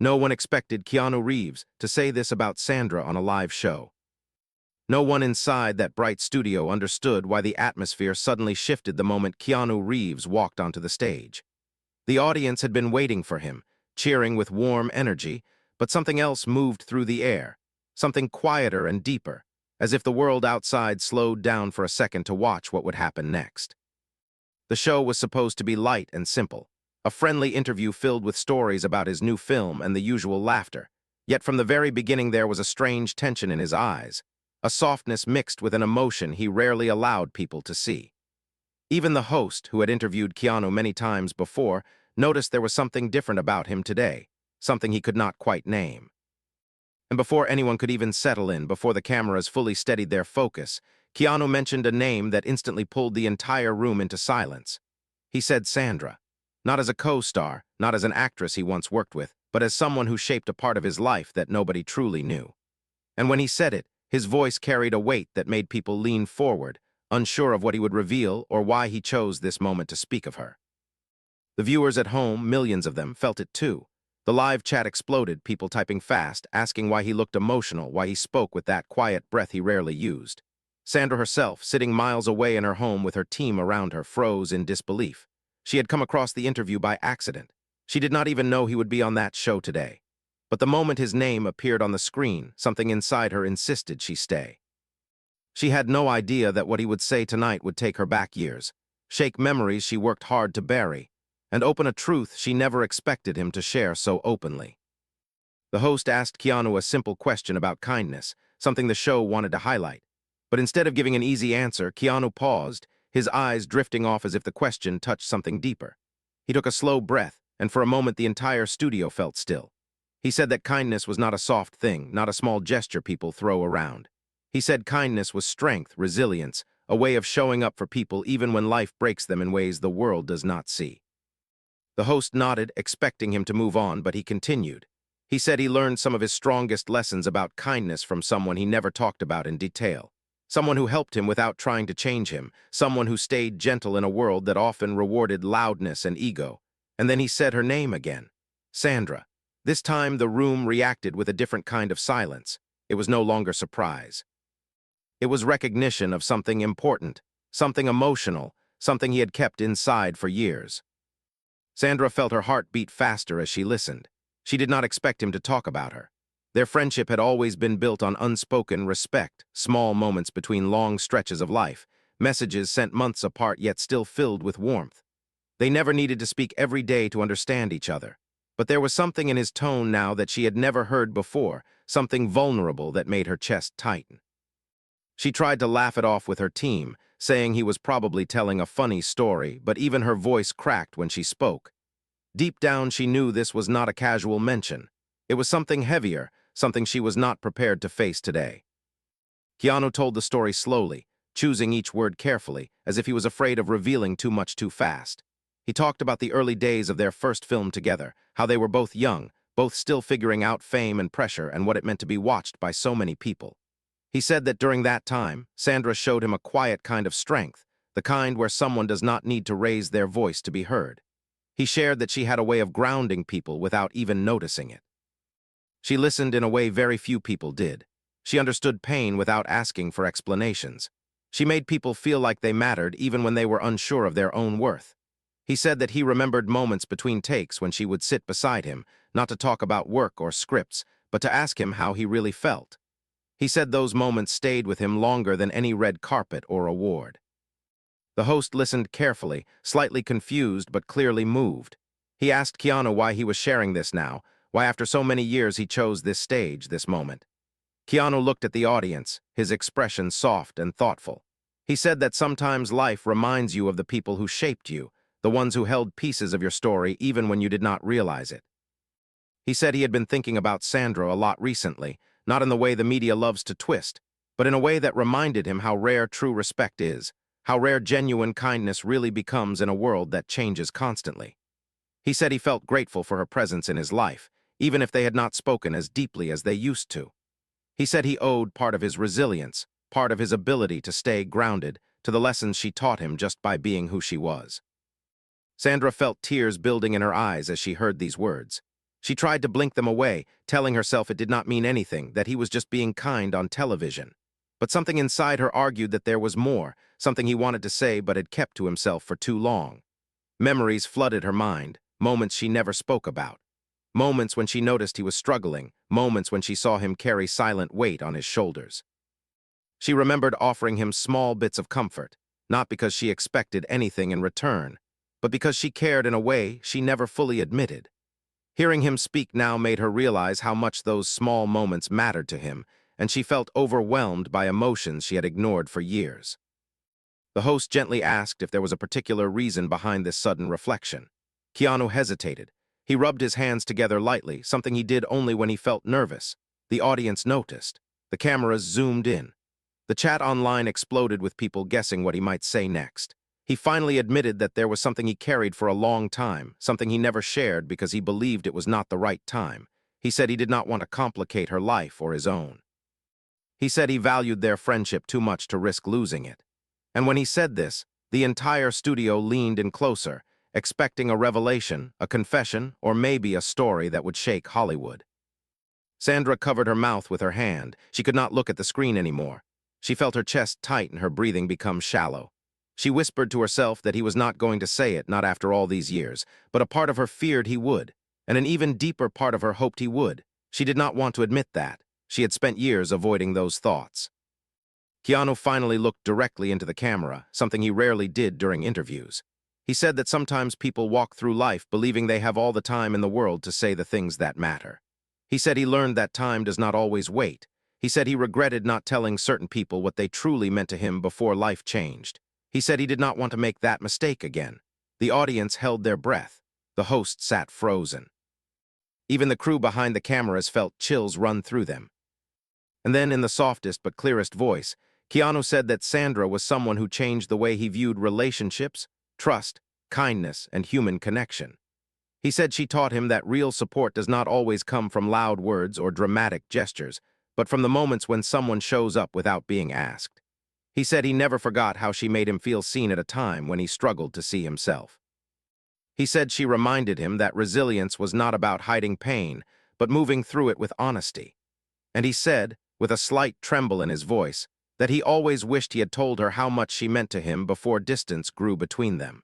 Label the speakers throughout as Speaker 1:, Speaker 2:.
Speaker 1: No one expected Keanu Reeves to say this about Sandra on a live show. No one inside that bright studio understood why the atmosphere suddenly shifted the moment Keanu Reeves walked onto the stage. The audience had been waiting for him, cheering with warm energy, but something else moved through the air, something quieter and deeper, as if the world outside slowed down for a second to watch what would happen next. The show was supposed to be light and simple, a friendly interview filled with stories about his new film and the usual laughter. Yet from the very beginning there was a strange tension in his eyes, a softness mixed with an emotion he rarely allowed people to see. Even the host, who had interviewed Keanu many times before, noticed there was something different about him today, something he could not quite name. And before anyone could even settle in, before the cameras fully steadied their focus, Keanu mentioned a name that instantly pulled the entire room into silence. He said Sandra. Not as a co-star, not as an actress he once worked with, but as someone who shaped a part of his life that nobody truly knew. And when he said it, his voice carried a weight that made people lean forward, unsure of what he would reveal or why he chose this moment to speak of her. The viewers at home, millions of them, felt it too. The live chat exploded, people typing fast, asking why he looked emotional, why he spoke with that quiet breath he rarely used. Sandra herself, sitting miles away in her home with her team around her, froze in disbelief. She had come across the interview by accident. She did not even know he would be on that show today. But the moment his name appeared on the screen, something inside her insisted she stay. She had no idea that what he would say tonight would take her back years, shake memories she worked hard to bury, and open a truth she never expected him to share so openly. The host asked Keanu a simple question about kindness, something the show wanted to highlight. But instead of giving an easy answer, Keanu paused, his eyes drifting off as if the question touched something deeper. He took a slow breath, and for a moment the entire studio felt still. He said that kindness was not a soft thing, not a small gesture people throw around. He said kindness was strength, resilience, a way of showing up for people even when life breaks them in ways the world does not see. The host nodded, expecting him to move on, but he continued. He said he learned some of his strongest lessons about kindness from someone he never talked about in detail. Someone who helped him without trying to change him, someone who stayed gentle in a world that often rewarded loudness and ego. And then he said her name again, Sandra. This time the room reacted with a different kind of silence. It was no longer surprise. It was recognition of something important, something emotional, something he had kept inside for years. Sandra felt her heart beat faster as she listened. She did not expect him to talk about her. Their friendship had always been built on unspoken respect, small moments between long stretches of life, messages sent months apart yet still filled with warmth. They never needed to speak every day to understand each other. But there was something in his tone now that she had never heard before, something vulnerable that made her chest tighten. She tried to laugh it off with her team, saying he was probably telling a funny story, but even her voice cracked when she spoke. Deep down she knew this was not a casual mention. It was something heavier, something she was not prepared to face today. Keanu told the story slowly, choosing each word carefully, as if he was afraid of revealing too much too fast. He talked about the early days of their first film together, how they were both young, both still figuring out fame and pressure and what it meant to be watched by so many people. He said that during that time, Sandra showed him a quiet kind of strength, the kind where someone does not need to raise their voice to be heard. He shared that she had a way of grounding people without even noticing it. She listened in a way very few people did. She understood pain without asking for explanations. She made people feel like they mattered even when they were unsure of their own worth. He said that he remembered moments between takes when she would sit beside him, not to talk about work or scripts, but to ask him how he really felt. He said those moments stayed with him longer than any red carpet or award. The host listened carefully, slightly confused but clearly moved. He asked Keanu why he was sharing this now, why after so many years he chose this stage, this moment. Keanu looked at the audience, his expression soft and thoughtful. He said that sometimes life reminds you of the people who shaped you, the ones who held pieces of your story even when you did not realize it. He said he had been thinking about Sandra a lot recently, not in the way the media loves to twist, but in a way that reminded him how rare true respect is, how rare genuine kindness really becomes in a world that changes constantly. He said he felt grateful for her presence in his life, even if they had not spoken as deeply as they used to. He said he owed part of his resilience, part of his ability to stay grounded, to the lessons she taught him just by being who she was. Sandra felt tears building in her eyes as she heard these words. She tried to blink them away, telling herself it did not mean anything, that he was just being kind on television. But something inside her argued that there was more, something he wanted to say but had kept to himself for too long. Memories flooded her mind, moments she never spoke about. Moments when she noticed he was struggling, moments when she saw him carry silent weight on his shoulders. She remembered offering him small bits of comfort, not because she expected anything in return, but because she cared in a way she never fully admitted. Hearing him speak now made her realize how much those small moments mattered to him, and she felt overwhelmed by emotions she had ignored for years. The host gently asked if there was a particular reason behind this sudden reflection. Keanu hesitated. He rubbed his hands together lightly, something he did only when he felt nervous. The audience noticed. The cameras zoomed in. The chat online exploded with people guessing what he might say next. He finally admitted that there was something he carried for a long time, something he never shared because he believed it was not the right time. He said he did not want to complicate her life or his own. He said he valued their friendship too much to risk losing it. And when he said this, the entire studio leaned in closer, expecting a revelation, a confession, or maybe a story that would shake Hollywood. Sandra covered her mouth with her hand. She could not look at the screen anymore. She felt her chest tight and her breathing become shallow. She whispered to herself that he was not going to say it, not after all these years, but a part of her feared he would, and an even deeper part of her hoped he would. She did not want to admit that. She had spent years avoiding those thoughts. Keanu finally looked directly into the camera, something he rarely did during interviews. He said that sometimes people walk through life believing they have all the time in the world to say the things that matter. He said he learned that time does not always wait. He said he regretted not telling certain people what they truly meant to him before life changed. He said he did not want to make that mistake again. The audience held their breath. The host sat frozen. Even the crew behind the cameras felt chills run through them. And then, in the softest but clearest voice, Keanu said that Sandra was someone who changed the way he viewed relationships, trust, kindness, and human connection. He said she taught him that real support does not always come from loud words or dramatic gestures, but from the moments when someone shows up without being asked. He said he never forgot how she made him feel seen at a time when he struggled to see himself. He said she reminded him that resilience was not about hiding pain, but moving through it with honesty. And he said, with a slight tremble in his voice, that he always wished he had told her how much she meant to him before distance grew between them.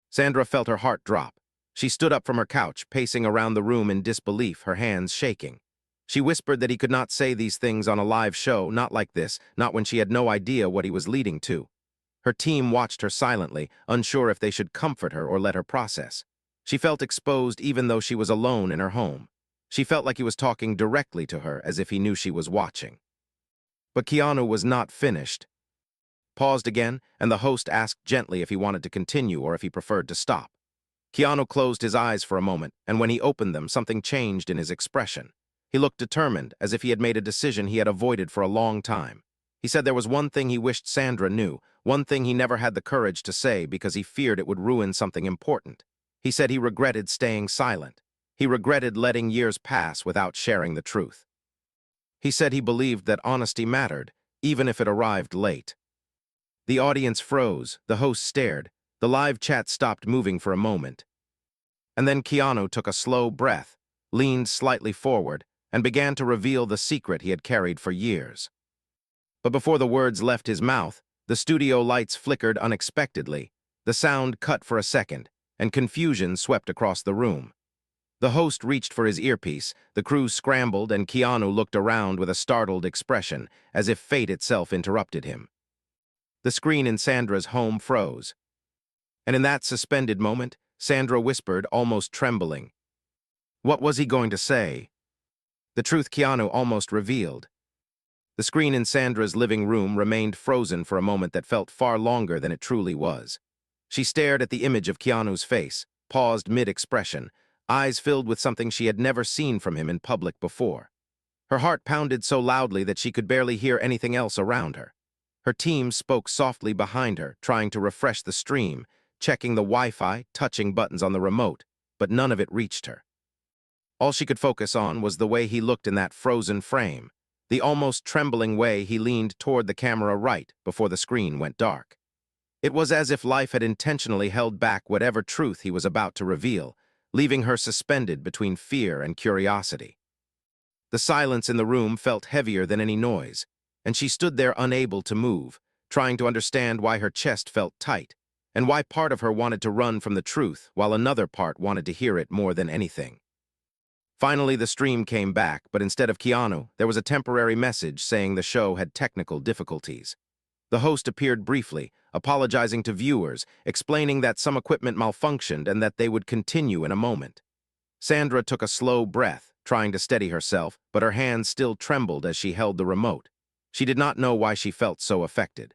Speaker 1: Sandra felt her heart drop. She stood up from her couch, pacing around the room in disbelief, her hands shaking. She whispered that he could not say these things on a live show, not like this, not when she had no idea what he was leading to. Her team watched her silently, unsure if they should comfort her or let her process. She felt exposed even though she was alone in her home. She felt like he was talking directly to her as if he knew she was watching. But Keanu was not finished. Paused again, and the host asked gently if he wanted to continue or if he preferred to stop. Keanu closed his eyes for a moment, and when he opened them, something changed in his expression. He looked determined, as if he had made a decision he had avoided for a long time. He said there was one thing he wished Sandra knew, one thing he never had the courage to say because he feared it would ruin something important. He said he regretted staying silent. He regretted letting years pass without sharing the truth. He said he believed that honesty mattered, even if it arrived late. The audience froze, the host stared, the live chat stopped moving for a moment. And then Keanu took a slow breath, leaned slightly forward, and began to reveal the secret he had carried for years. But before the words left his mouth, the studio lights flickered unexpectedly, the sound cut for a second, and confusion swept across the room. The host reached for his earpiece, the crew scrambled, and Keanu looked around with a startled expression, as if fate itself interrupted him. The screen in Sandra's home froze. And in that suspended moment, Sandra whispered, almost trembling. What was he going to say? The truth Keanu almost revealed. The screen in Sandra's living room remained frozen for a moment that felt far longer than it truly was. She stared at the image of Keanu's face, paused mid-expression, eyes filled with something she had never seen from him in public before. Her heart pounded so loudly that she could barely hear anything else around her. Her team spoke softly behind her, trying to refresh the stream, checking the Wi-Fi, touching buttons on the remote, but none of it reached her. All she could focus on was the way he looked in that frozen frame, the almost trembling way he leaned toward the camera right before the screen went dark. It was as if life had intentionally held back whatever truth he was about to reveal, leaving her suspended between fear and curiosity. The silence in the room felt heavier than any noise, and she stood there unable to move, trying to understand why her chest felt tight, and why part of her wanted to run from the truth while another part wanted to hear it more than anything. Finally, the stream came back, but instead of Keanu, there was a temporary message saying the show had technical difficulties. The host appeared briefly, apologizing to viewers, explaining that some equipment malfunctioned and that they would continue in a moment. Sandra took a slow breath, trying to steady herself, but her hands still trembled as she held the remote. She did not know why she felt so affected.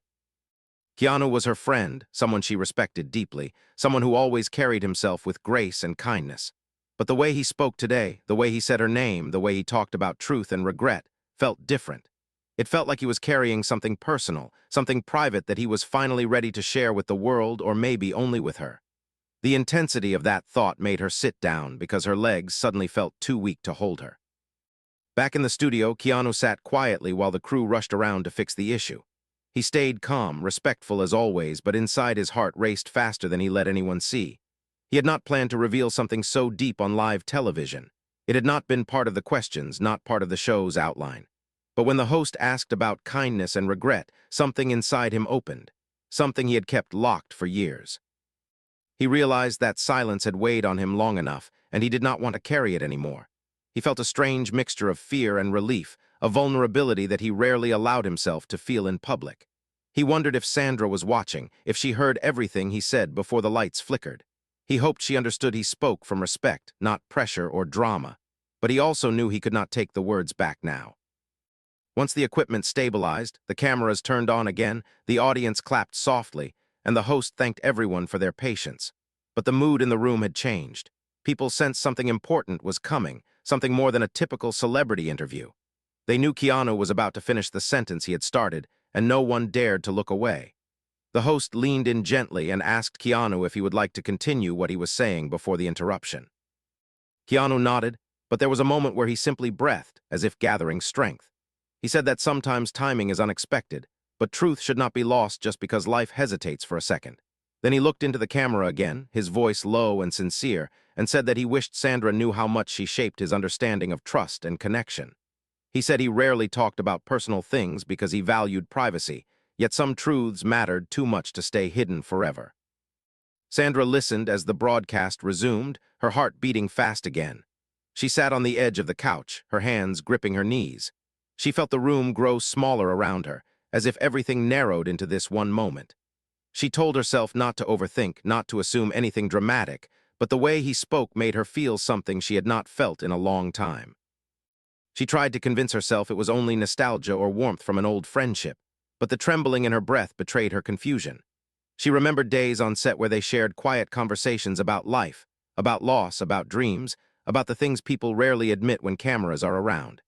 Speaker 1: Keanu was her friend, someone she respected deeply, someone who always carried himself with grace and kindness. But the way he spoke today, the way he said her name, the way he talked about truth and regret, felt different. It felt like he was carrying something personal, something private that he was finally ready to share with the world or maybe only with her. The intensity of that thought made her sit down because her legs suddenly felt too weak to hold her. Back in the studio, Keanu sat quietly while the crew rushed around to fix the issue. He stayed calm, respectful as always, but inside his heart raced faster than he let anyone see. He had not planned to reveal something so deep on live television. It had not been part of the questions, not part of the show's outline. But when the host asked about kindness and regret, something inside him opened, something he had kept locked for years. He realized that silence had weighed on him long enough, and he did not want to carry it anymore. He felt a strange mixture of fear and relief, a vulnerability that he rarely allowed himself to feel in public. He wondered if Sandra was watching, if she heard everything he said before the lights flickered. He hoped she understood he spoke from respect, not pressure or drama. But he also knew he could not take the words back now. Once the equipment stabilized, the cameras turned on again, the audience clapped softly, and the host thanked everyone for their patience. But the mood in the room had changed. People sensed something important was coming, something more than a typical celebrity interview. They knew Keanu was about to finish the sentence he had started, and no one dared to look away. The host leaned in gently and asked Keanu if he would like to continue what he was saying before the interruption. Keanu nodded, but there was a moment where he simply breathed, as if gathering strength. He said that sometimes timing is unexpected, but truth should not be lost just because life hesitates for a second. Then he looked into the camera again, his voice low and sincere, and said that he wished Sandra knew how much she shaped his understanding of trust and connection. He said he rarely talked about personal things because he valued privacy, yet some truths mattered too much to stay hidden forever. Sandra listened as the broadcast resumed, her heart beating fast again. She sat on the edge of the couch, her hands gripping her knees. She felt the room grow smaller around her, as if everything narrowed into this one moment. She told herself not to overthink, not to assume anything dramatic, but the way he spoke made her feel something she had not felt in a long time. She tried to convince herself it was only nostalgia or warmth from an old friendship, but the trembling in her breath betrayed her confusion. She remembered days on set where they shared quiet conversations about life, about loss, about dreams, about the things people rarely admit when cameras are around.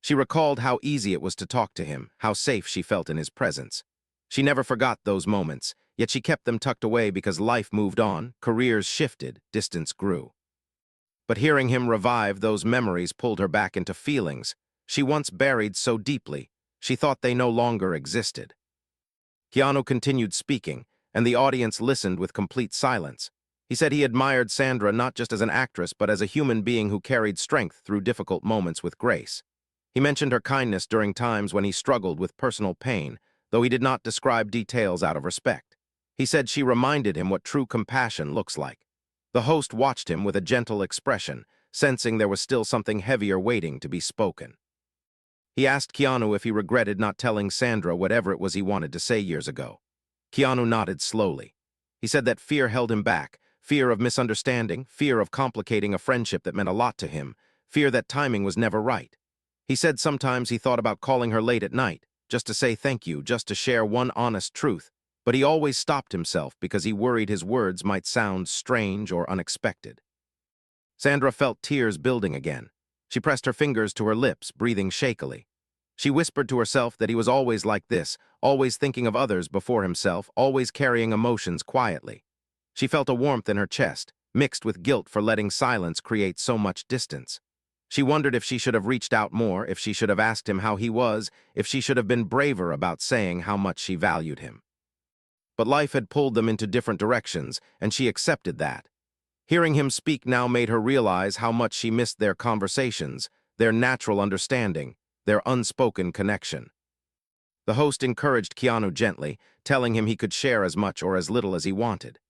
Speaker 1: She recalled how easy it was to talk to him, how safe she felt in his presence. She never forgot those moments, yet she kept them tucked away because life moved on, careers shifted, distance grew. But hearing him revive those memories pulled her back into feelings she once buried so deeply, she thought they no longer existed. Keanu continued speaking, and the audience listened with complete silence. He said he admired Sandra not just as an actress but as a human being who carried strength through difficult moments with grace. He mentioned her kindness during times when he struggled with personal pain, though he did not describe details out of respect. He said she reminded him what true compassion looks like. The host watched him with a gentle expression, sensing there was still something heavier waiting to be spoken. He asked Keanu if he regretted not telling Sandra whatever it was he wanted to say years ago. Keanu nodded slowly. He said that fear held him back, fear of misunderstanding, fear of complicating a friendship that meant a lot to him, fear that timing was never right. He said sometimes he thought about calling her late at night, just to say thank you, just to share one honest truth, but he always stopped himself because he worried his words might sound strange or unexpected. Sandra felt tears building again. She pressed her fingers to her lips, breathing shakily. She whispered to herself that he was always like this, always thinking of others before himself, always carrying emotions quietly. She felt a warmth in her chest, mixed with guilt for letting silence create so much distance. She wondered if she should have reached out more, if she should have asked him how he was, if she should have been braver about saying how much she valued him. But life had pulled them into different directions, and she accepted that. Hearing him speak now made her realize how much she missed their conversations, their natural understanding, their unspoken connection. The host encouraged Keanu gently, telling him he could share as much or as little as he wanted.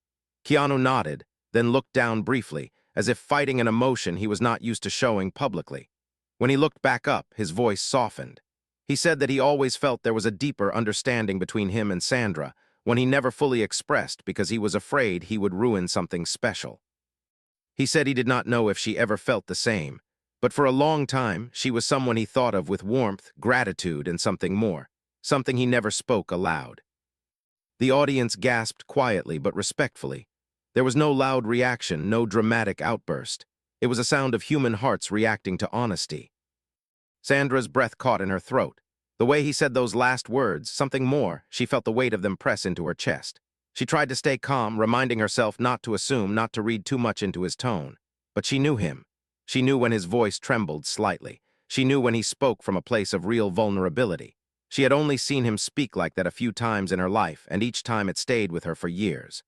Speaker 1: Keanu nodded, then looked down briefly, as if fighting an emotion he was not used to showing publicly. When he looked back up, his voice softened. He said that he always felt there was a deeper understanding between him and Sandra, one he never fully expressed because he was afraid he would ruin something special. He said he did not know if she ever felt the same, but for a long time she was someone he thought of with warmth, gratitude, and something more, something he never spoke aloud. The audience gasped quietly but respectfully. There was no loud reaction, no dramatic outburst. It was a sound of human hearts reacting to honesty. Sandra's breath caught in her throat. The way he said those last words, something more, she felt the weight of them press into her chest. She tried to stay calm, reminding herself not to assume, not to read too much into his tone. But she knew him. She knew when his voice trembled slightly. She knew when he spoke from a place of real vulnerability. She had only seen him speak like that a few times in her life, and each time it stayed with her for years.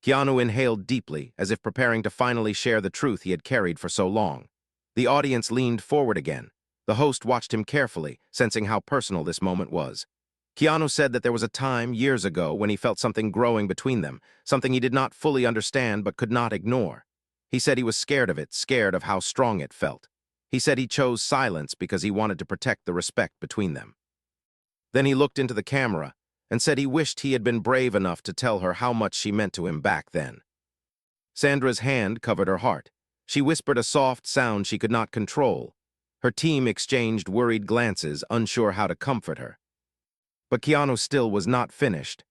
Speaker 1: Keanu inhaled deeply, as if preparing to finally share the truth he had carried for so long. The audience leaned forward again. The host watched him carefully, sensing how personal this moment was. Keanu said that there was a time, years ago, when he felt something growing between them, something he did not fully understand but could not ignore. He said he was scared of it, scared of how strong it felt. He said he chose silence because he wanted to protect the respect between them. Then he looked into the camera and said he wished he had been brave enough to tell her how much she meant to him back then. Sandra's hand covered her heart. She whispered a soft sound she could not control. Her team exchanged worried glances, unsure how to comfort her. But Keanu still was not finished.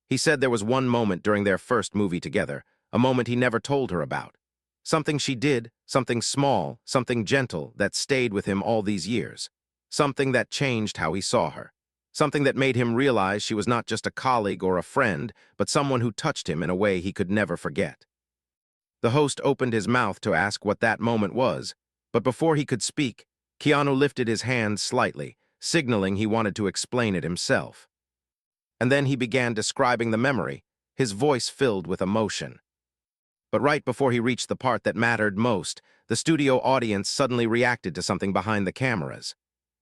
Speaker 1: He said there was one moment during their first movie together, a moment he never told her about. Something she did, something small, something gentle that stayed with him all these years. Something that changed how he saw her. Something that made him realize she was not just a colleague or a friend, but someone who touched him in a way he could never forget. The host opened his mouth to ask what that moment was, but before he could speak, Keanu lifted his hand slightly, signaling he wanted to explain it himself. And then he began describing the memory, his voice filled with emotion. But right before he reached the part that mattered most, the studio audience suddenly reacted to something behind the cameras.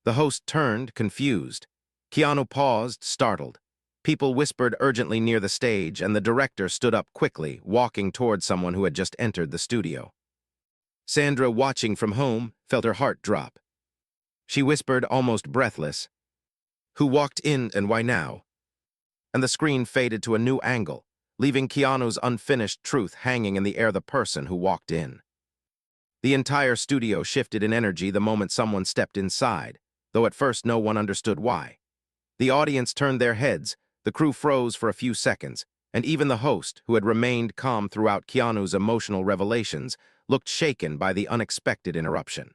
Speaker 1: The host turned, confused. Keanu paused, startled. People whispered urgently near the stage, and the director stood up quickly, walking toward someone who had just entered the studio. Sandra, watching from home, felt her heart drop. She whispered, almost breathless, "Who walked in and why now?" And the screen faded to a new angle, leaving Keanu's unfinished truth hanging in the air: the person who walked in. The entire studio shifted in energy the moment someone stepped inside, though at first no one understood why. The audience turned their heads, the crew froze for a few seconds, and even the host, who had remained calm throughout Keanu's emotional revelations, looked shaken by the unexpected interruption.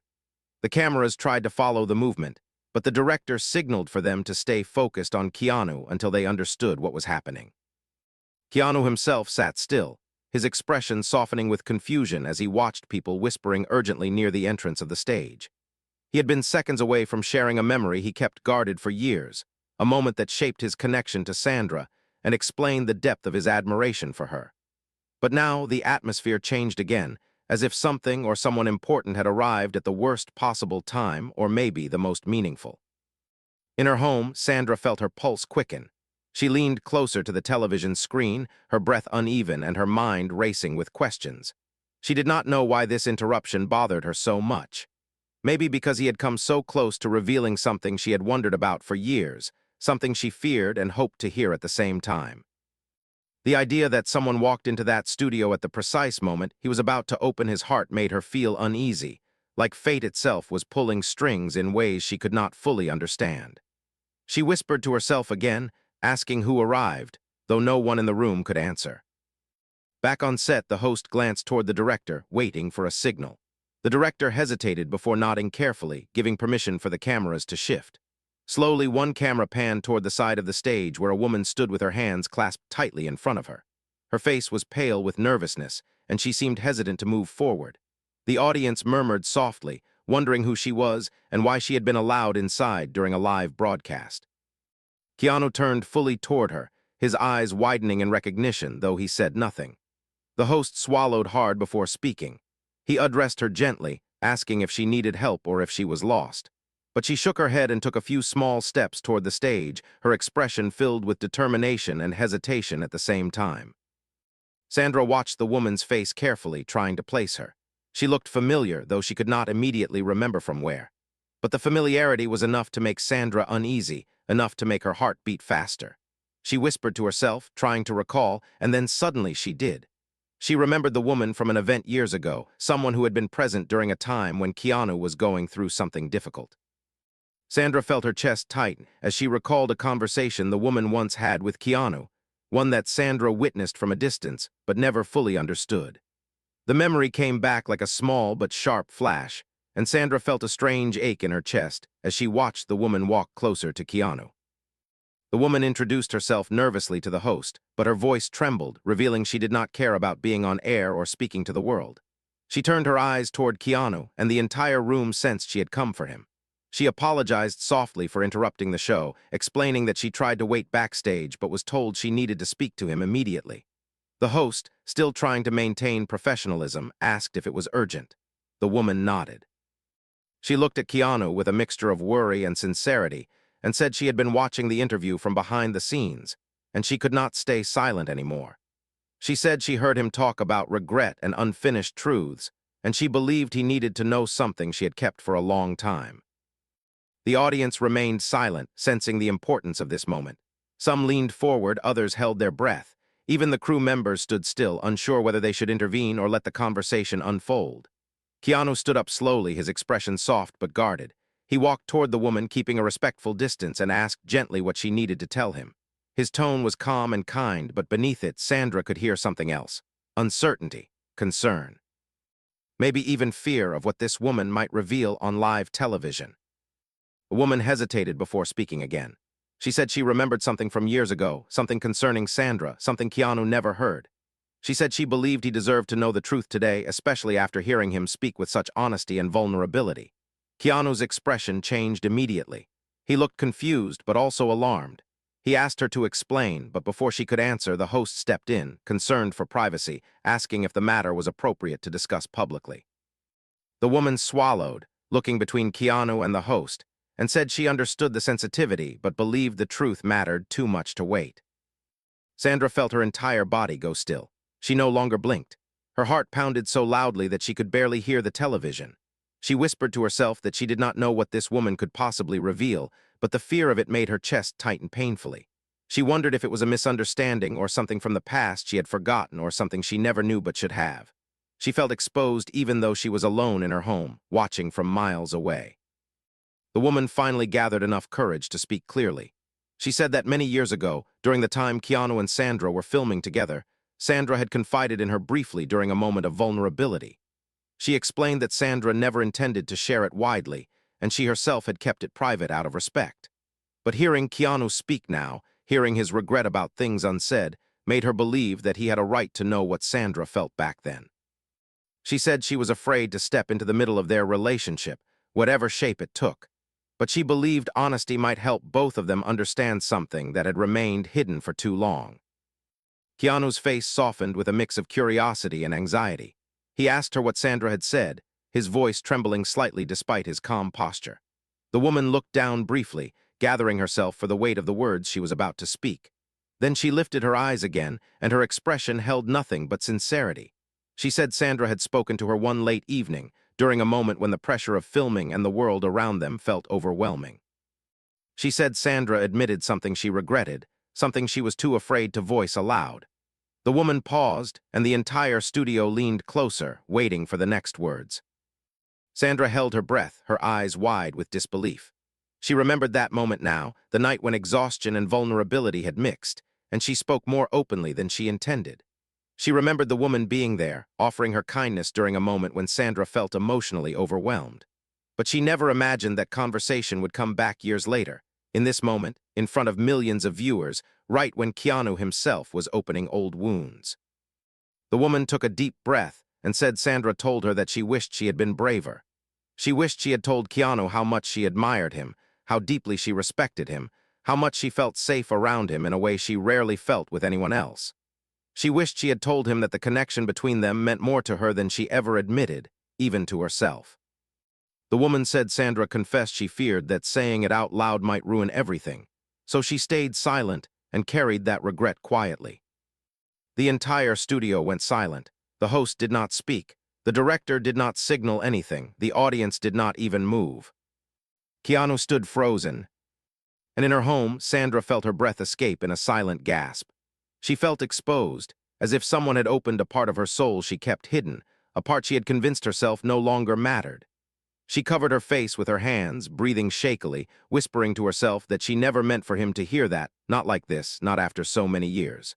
Speaker 1: The cameras tried to follow the movement, but the director signaled for them to stay focused on Keanu until they understood what was happening. Keanu himself sat still, his expression softening with confusion as he watched people whispering urgently near the entrance of the stage. He had been seconds away from sharing a memory he kept guarded for years, a moment that shaped his connection to Sandra and explained the depth of his admiration for her. But now the atmosphere changed again, as if something or someone important had arrived at the worst possible time, or maybe the most meaningful. In her home, Sandra felt her pulse quicken. She leaned closer to the television screen, her breath uneven and her mind racing with questions. She did not know why this interruption bothered her so much. Maybe because he had come so close to revealing something she had wondered about for years, something she feared and hoped to hear at the same time. The idea that someone walked into that studio at the precise moment he was about to open his heart made her feel uneasy, like fate itself was pulling strings in ways she could not fully understand. She whispered to herself again, asking who arrived, though no one in the room could answer. Back on set, the host glanced toward the director, waiting for a signal. The director hesitated before nodding carefully, giving permission for the cameras to shift. Slowly, one camera panned toward the side of the stage where a woman stood with her hands clasped tightly in front of her. Her face was pale with nervousness, and she seemed hesitant to move forward. The audience murmured softly, wondering who she was and why she had been allowed inside during a live broadcast. Keanu turned fully toward her, his eyes widening in recognition, though he said nothing. The host swallowed hard before speaking. He addressed her gently, asking if she needed help or if she was lost. But she shook her head and took a few small steps toward the stage, her expression filled with determination and hesitation at the same time. Sandra watched the woman's face carefully, trying to place her. She looked familiar, though she could not immediately remember from where. But the familiarity was enough to make Sandra uneasy, enough to make her heart beat faster. She whispered to herself, trying to recall, and then suddenly she did. She remembered the woman from an event years ago, someone who had been present during a time when Keanu was going through something difficult. Sandra felt her chest tighten as she recalled a conversation the woman once had with Keanu, one that Sandra witnessed from a distance but never fully understood. The memory came back like a small but sharp flash, and Sandra felt a strange ache in her chest as she watched the woman walk closer to Keanu. The woman introduced herself nervously to the host, but her voice trembled, revealing she did not care about being on air or speaking to the world. She turned her eyes toward Keanu, and the entire room sensed she had come for him. She apologized softly for interrupting the show, explaining that she tried to wait backstage but was told she needed to speak to him immediately. The host, still trying to maintain professionalism, asked if it was urgent. The woman nodded. She looked at Keanu with a mixture of worry and sincerity and said she had been watching the interview from behind the scenes, and she could not stay silent anymore. She said she heard him talk about regret and unfinished truths, and she believed he needed to know something she had kept for a long time. The audience remained silent, sensing the importance of this moment. Some leaned forward, others held their breath. Even the crew members stood still, unsure whether they should intervene or let the conversation unfold. Keanu stood up slowly, his expression soft but guarded. He walked toward the woman, keeping a respectful distance, and asked gently what she needed to tell him. His tone was calm and kind, but beneath it, Sandra could hear something else. Uncertainty, concern. Maybe even fear of what this woman might reveal on live television. The woman hesitated before speaking again. She said she remembered something from years ago, something concerning Sandra, something Keanu never heard. She said she believed he deserved to know the truth today, especially after hearing him speak with such honesty and vulnerability. Keanu's expression changed immediately. He looked confused, but also alarmed. He asked her to explain, but before she could answer, the host stepped in, concerned for privacy, asking if the matter was appropriate to discuss publicly. The woman swallowed, looking between Keanu and the host, and said she understood the sensitivity but believed the truth mattered too much to wait. Sandra felt her entire body go still. She no longer blinked. Her heart pounded so loudly that she could barely hear the television. She whispered to herself that she did not know what this woman could possibly reveal, but the fear of it made her chest tighten painfully. She wondered if it was a misunderstanding or something from the past she had forgotten or something she never knew but should have. She felt exposed even though she was alone in her home, watching from miles away. The woman finally gathered enough courage to speak clearly. She said that many years ago, during the time Keanu and Sandra were filming together, Sandra had confided in her briefly during a moment of vulnerability. She explained that Sandra never intended to share it widely, and she herself had kept it private out of respect. But hearing Keanu speak now, hearing his regret about things unsaid, made her believe that he had a right to know what Sandra felt back then. She said she was afraid to step into the middle of their relationship, whatever shape it took. But she believed honesty might help both of them understand something that had remained hidden for too long. Keanu's face softened with a mix of curiosity and anxiety. He asked her what Sandra had said, his voice trembling slightly despite his calm posture. The woman looked down briefly, gathering herself for the weight of the words she was about to speak. Then she lifted her eyes again, and her expression held nothing but sincerity. She said Sandra had spoken to her one late evening, during a moment when the pressure of filming and the world around them felt overwhelming. She said Sandra admitted something she regretted, something she was too afraid to voice aloud. The woman paused, and the entire studio leaned closer, waiting for the next words. Sandra held her breath, her eyes wide with disbelief. She remembered that moment now, the night when exhaustion and vulnerability had mixed, and she spoke more openly than she intended. She remembered the woman being there, offering her kindness during a moment when Sandra felt emotionally overwhelmed. But she never imagined that conversation would come back years later, in this moment, in front of millions of viewers, right when Keanu himself was opening old wounds. The woman took a deep breath and said Sandra told her that she wished she had been braver. She wished she had told Keanu how much she admired him, how deeply she respected him, how much she felt safe around him in a way she rarely felt with anyone else. She wished she had told him that the connection between them meant more to her than she ever admitted, even to herself. The woman said Sandra confessed she feared that saying it out loud might ruin everything, so she stayed silent and carried that regret quietly. The entire studio went silent. The host did not speak. The director did not signal anything. The audience did not even move. Keanu stood frozen, and in her home, Sandra felt her breath escape in a silent gasp. She felt exposed, as if someone had opened a part of her soul she kept hidden, a part she had convinced herself no longer mattered. She covered her face with her hands, breathing shakily, whispering to herself that she never meant for him to hear that, not like this, not after so many years.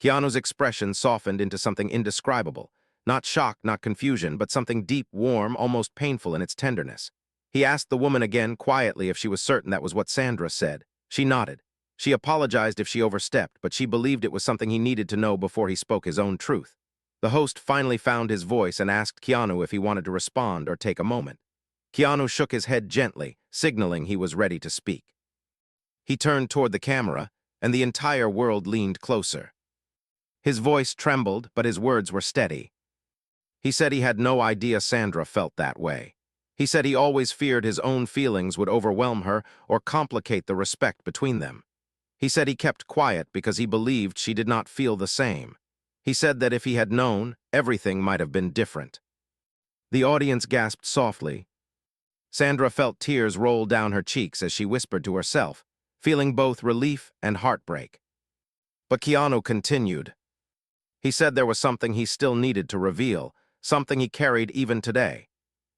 Speaker 1: Keanu's expression softened into something indescribable, not shock, not confusion, but something deep, warm, almost painful in its tenderness. He asked the woman again quietly if she was certain that was what Sandra said. She nodded. She apologized if she overstepped, but she believed it was something he needed to know before he spoke his own truth. The host finally found his voice and asked Keanu if he wanted to respond or take a moment. Keanu shook his head gently, signaling he was ready to speak. He turned toward the camera, and the entire world leaned closer. His voice trembled, but his words were steady. He said he had no idea Sandra felt that way. He said he always feared his own feelings would overwhelm her or complicate the respect between them. He said he kept quiet because he believed she did not feel the same. He said that if he had known, everything might have been different. The audience gasped softly. Sandra felt tears roll down her cheeks as she whispered to herself, feeling both relief and heartbreak. But Keanu continued. He said there was something he still needed to reveal, something he carried even today.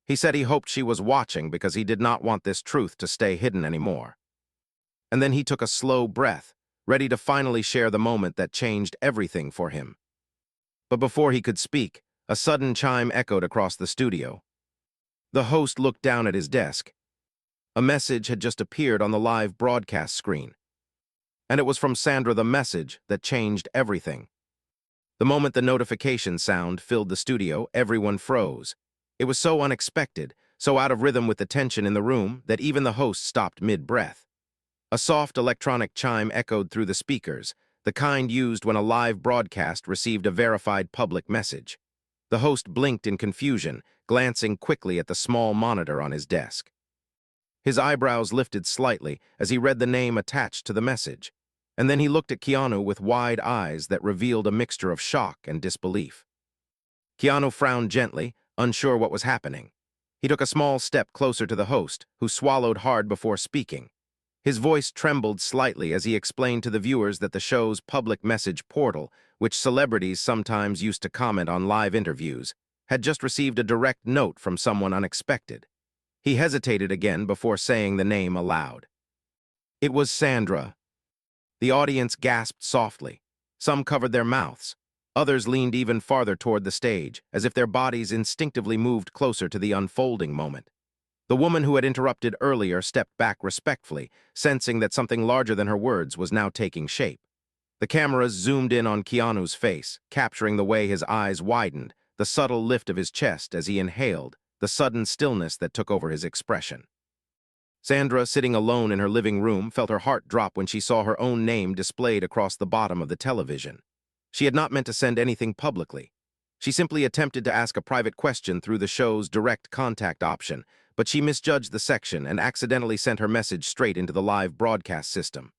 Speaker 1: He said he hoped she was watching because he did not want this truth to stay hidden anymore. And then he took a slow breath, ready to finally share the moment that changed everything for him. But before he could speak, a sudden chime echoed across the studio. The host looked down at his desk. A message had just appeared on the live broadcast screen. And it was from Sandra, the message that changed everything. The moment the notification sound filled the studio, everyone froze. It was so unexpected, so out of rhythm with the tension in the room, that even the host stopped mid-breath. A soft electronic chime echoed through the speakers, the kind used when a live broadcast received a verified public message. The host blinked in confusion, glancing quickly at the small monitor on his desk. His eyebrows lifted slightly as he read the name attached to the message, and then he looked at Keanu with wide eyes that revealed a mixture of shock and disbelief. Keanu frowned gently, unsure what was happening. He took a small step closer to the host, who swallowed hard before speaking. His voice trembled slightly as he explained to the viewers that the show's public message portal, which celebrities sometimes used to comment on live interviews, had just received a direct note from someone unexpected. He hesitated again before saying the name aloud. It was Sandra. The audience gasped softly. Some covered their mouths. Others leaned even farther toward the stage, as if their bodies instinctively moved closer to the unfolding moment. The woman who had interrupted earlier stepped back respectfully, sensing that something larger than her words was now taking shape. The cameras zoomed in on Keanu's face, capturing the way his eyes widened, the subtle lift of his chest as he inhaled, the sudden stillness that took over his expression. Sandra, sitting alone in her living room, felt her heart drop when she saw her own name displayed across the bottom of the television. She had not meant to send anything publicly. She simply attempted to ask a private question through the show's direct contact option, but she misjudged the section and accidentally sent her message straight into the live broadcast system.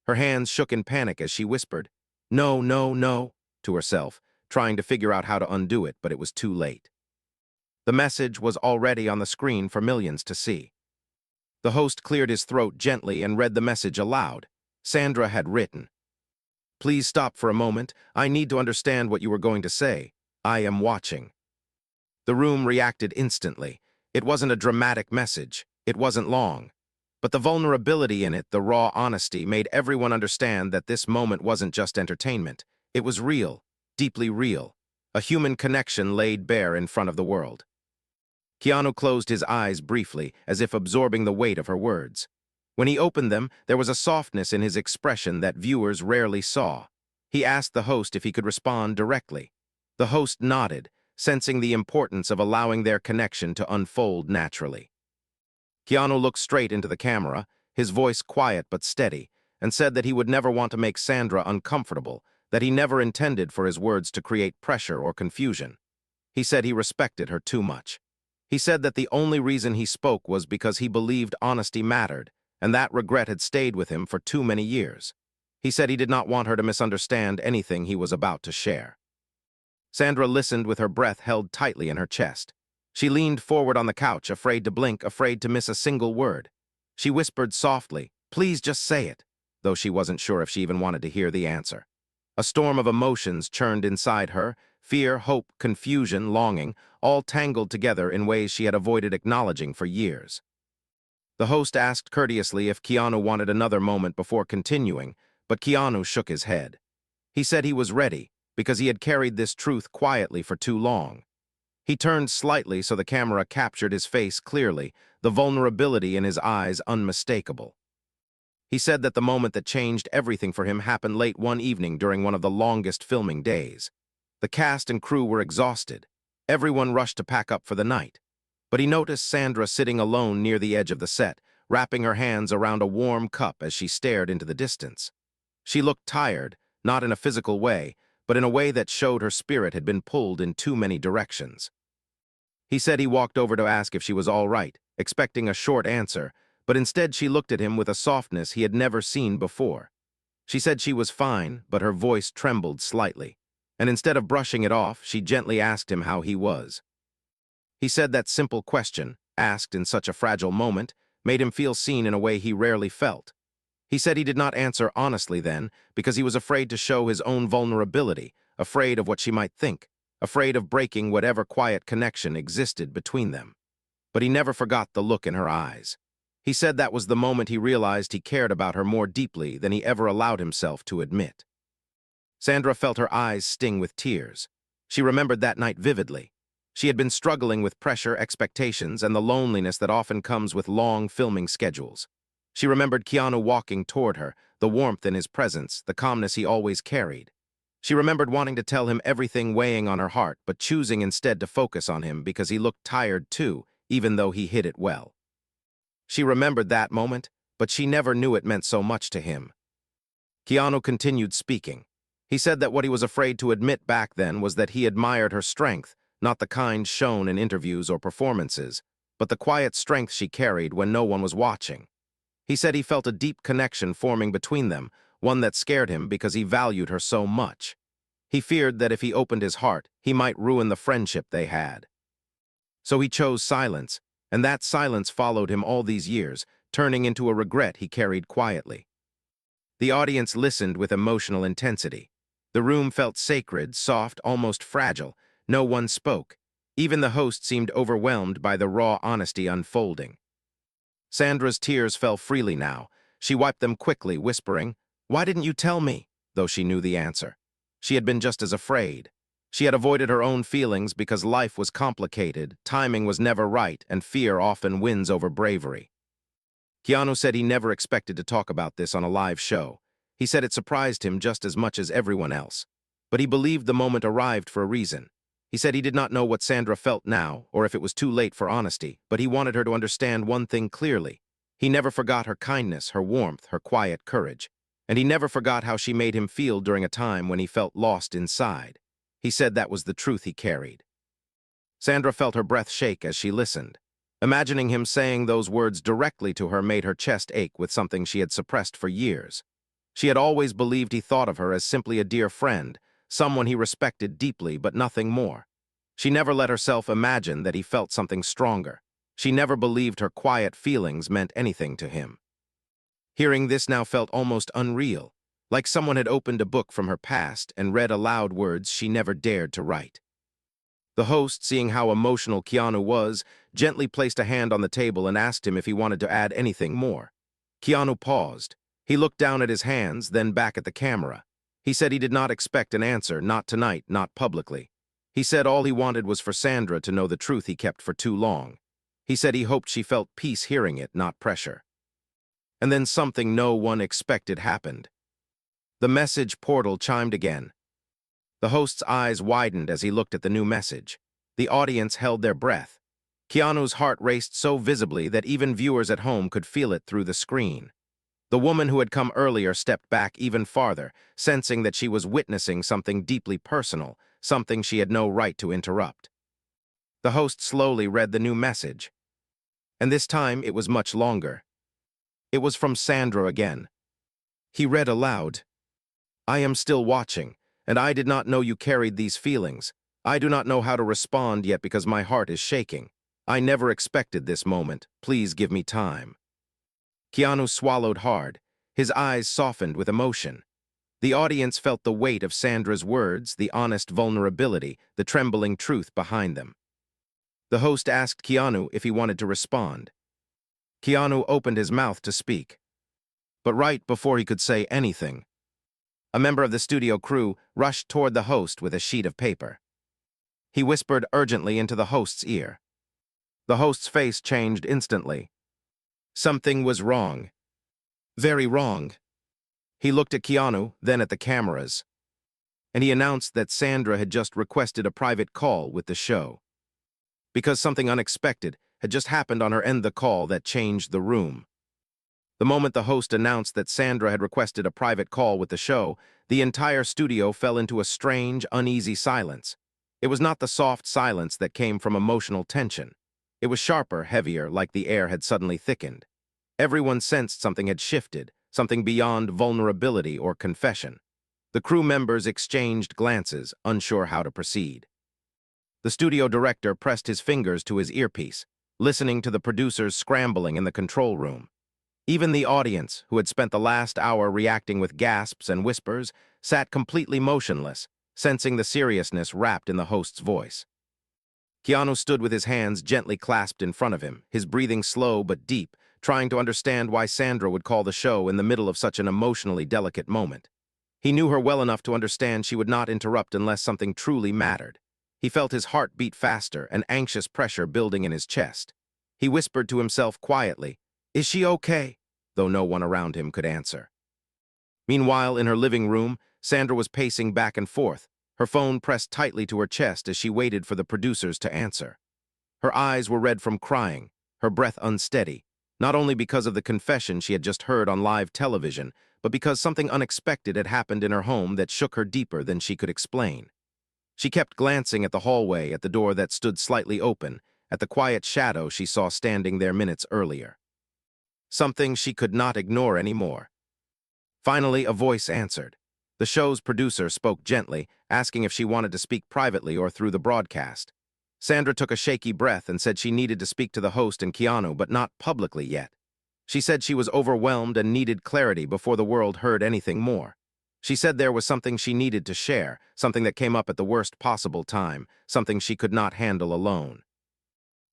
Speaker 1: Her hands shook in panic as she whispered, "No, no, no," to herself, trying to figure out how to undo it, but it was too late. The message was already on the screen for millions to see. The host cleared his throat gently and read the message aloud. Sandra had written, "Please stop for a moment. I need to understand what you were going to say. I am watching." The room reacted instantly. It wasn't a dramatic message. It wasn't long. But the vulnerability in it, the raw honesty, made everyone understand that this moment wasn't just entertainment. It was real, deeply real. A human connection laid bare in front of the world. Keanu closed his eyes briefly, as if absorbing the weight of her words. When he opened them, there was a softness in his expression that viewers rarely saw. He asked the host if he could respond directly. The host nodded, sensing the importance of allowing their connection to unfold naturally. Keanu looked straight into the camera, his voice quiet but steady, and said that he would never want to make Sandra uncomfortable, that he never intended for his words to create pressure or confusion. He said he respected her too much. He said that the only reason he spoke was because he believed honesty mattered, and that regret had stayed with him for too many years. He said he did not want her to misunderstand anything he was about to share. Sandra listened with her breath held tightly in her chest. She leaned forward on the couch, afraid to blink, afraid to miss a single word. She whispered softly, "Please just say it," though she wasn't sure if she even wanted to hear the answer. A storm of emotions churned inside her, fear, hope, confusion, longing, all tangled together in ways she had avoided acknowledging for years. The host asked courteously if Keanu wanted another moment before continuing, but Keanu shook his head. He said he was ready, because he had carried this truth quietly for too long. He turned slightly so the camera captured his face clearly, the vulnerability in his eyes unmistakable. He said that the moment that changed everything for him happened late one evening during one of the longest filming days. The cast and crew were exhausted. Everyone rushed to pack up for the night. But he noticed Sandra sitting alone near the edge of the set, wrapping her hands around a warm cup as she stared into the distance. She looked tired, not in a physical way, but in a way that showed her spirit had been pulled in too many directions. He said he walked over to ask if she was all right, expecting a short answer, but instead she looked at him with a softness he had never seen before. She said she was fine, but her voice trembled slightly, and instead of brushing it off, she gently asked him how he was. He said that simple question, asked in such a fragile moment, made him feel seen in a way he rarely felt. He said he did not answer honestly then because he was afraid to show his own vulnerability, afraid of what she might think, afraid of breaking whatever quiet connection existed between them. But he never forgot the look in her eyes. He said that was the moment he realized he cared about her more deeply than he ever allowed himself to admit. Sandra felt her eyes sting with tears. She remembered that night vividly. She had been struggling with pressure, expectations, and the loneliness that often comes with long filming schedules. She remembered Keanu walking toward her, the warmth in his presence, the calmness he always carried. She remembered wanting to tell him everything weighing on her heart, but choosing instead to focus on him because he looked tired too, even though he hid it well. She remembered that moment, but she never knew it meant so much to him. Keanu continued speaking. He said that what he was afraid to admit back then was that he admired her strength, not the kind shown in interviews or performances, but the quiet strength she carried when no one was watching. He said he felt a deep connection forming between them, one that scared him because he valued her so much. He feared that if he opened his heart, he might ruin the friendship they had. So he chose silence, and that silence followed him all these years, turning into a regret he carried quietly. The audience listened with emotional intensity. The room felt sacred, soft, almost fragile. No one spoke. Even the host seemed overwhelmed by the raw honesty unfolding. Sandra's tears fell freely now. She wiped them quickly, whispering, "Why didn't you tell me?" though she knew the answer. She had been just as afraid. She had avoided her own feelings because life was complicated, timing was never right, and fear often wins over bravery. Keanu said he never expected to talk about this on a live show. He said it surprised him just as much as everyone else. But he believed the moment arrived for a reason. He said he did not know what Sandra felt now, or if it was too late for honesty, but he wanted her to understand one thing clearly. He never forgot her kindness, her warmth, her quiet courage. And he never forgot how she made him feel during a time when he felt lost inside. He said that was the truth he carried. Sandra felt her breath shake as she listened. Imagining him saying those words directly to her made her chest ache with something she had suppressed for years. She had always believed he thought of her as simply a dear friend, someone he respected deeply but nothing more. She never let herself imagine that he felt something stronger. She never believed her quiet feelings meant anything to him. Hearing this now felt almost unreal, like someone had opened a book from her past and read aloud words she never dared to write. The host, seeing how emotional Keanu was, gently placed a hand on the table and asked him if he wanted to add anything more. Keanu paused. He looked down at his hands, then back at the camera. He said he did not expect an answer, not tonight, not publicly. He said all he wanted was for Sandra to know the truth he kept for too long. He said he hoped she felt peace hearing it, not pressure. And then something no one expected happened. The message portal chimed again. The host's eyes widened as he looked at the new message. The audience held their breath. Keanu's heart raced so visibly that even viewers at home could feel it through the screen. The woman who had come earlier stepped back even farther, sensing that she was witnessing something deeply personal, something she had no right to interrupt. The host slowly read the new message, and this time it was much longer. It was from Sandra again. He read aloud, "I am still watching, and I did not know you carried these feelings. I do not know how to respond yet because my heart is shaking. I never expected this moment. Please give me time." Keanu swallowed hard. His eyes softened with emotion. The audience felt the weight of Sandra's words, the honest vulnerability, the trembling truth behind them. The host asked Keanu if he wanted to respond. Keanu opened his mouth to speak. But right before he could say anything, a member of the studio crew rushed toward the host with a sheet of paper. He whispered urgently into the host's ear. The host's face changed instantly. Something was wrong. Very wrong. He looked at Keanu, then at the cameras, and he announced that Sandra had just requested a private call with the show. Because something unexpected had just happened on her end of the call that changed the room. The moment the host announced that Sandra had requested a private call with the show, the entire studio fell into a strange, uneasy silence. It was not the soft silence that came from emotional tension. It was sharper, heavier, like the air had suddenly thickened. Everyone sensed something had shifted, something beyond vulnerability or confession. The crew members exchanged glances, unsure how to proceed. The studio director pressed his fingers to his earpiece, listening to the producers scrambling in the control room. Even the audience, who had spent the last hour reacting with gasps and whispers, sat completely motionless, sensing the seriousness wrapped in the host's voice. Keanu stood with his hands gently clasped in front of him, his breathing slow but deep, trying to understand why Sandra would call the show in the middle of such an emotionally delicate moment. He knew her well enough to understand she would not interrupt unless something truly mattered. He felt his heart beat faster, an anxious pressure building in his chest. He whispered to himself quietly, "Is she okay?" though no one around him could answer. Meanwhile, in her living room, Sandra was pacing back and forth, her phone pressed tightly to her chest as she waited for the producers to answer. Her eyes were red from crying, her breath unsteady, not only because of the confession she had just heard on live television, but because something unexpected had happened in her home that shook her deeper than she could explain. She kept glancing at the hallway, at the door that stood slightly open, at the quiet shadow she saw standing there minutes earlier. Something she could not ignore anymore. Finally, a voice answered. The show's producer spoke gently, asking if she wanted to speak privately or through the broadcast. Sandra took a shaky breath and said she needed to speak to the host and Keanu, but not publicly yet. She said she was overwhelmed and needed clarity before the world heard anything more. She said there was something she needed to share, something that came up at the worst possible time, something she could not handle alone.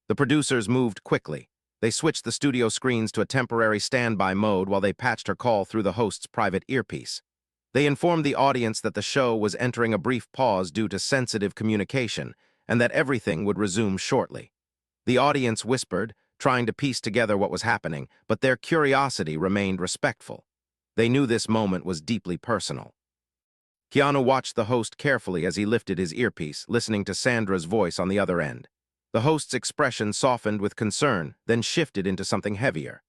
Speaker 1: The producers moved quickly. They switched the studio screens to a temporary standby mode while they patched her call through the host's private earpiece. They informed the audience that the show was entering a brief pause due to sensitive communication, and that everything would resume shortly. The audience whispered, trying to piece together what was happening, but their curiosity remained respectful. They knew this moment was deeply personal. Keanu watched the host carefully as he lifted his earpiece, listening to Sandra's voice on the other end. The host's expression softened with concern, then shifted into something heavier.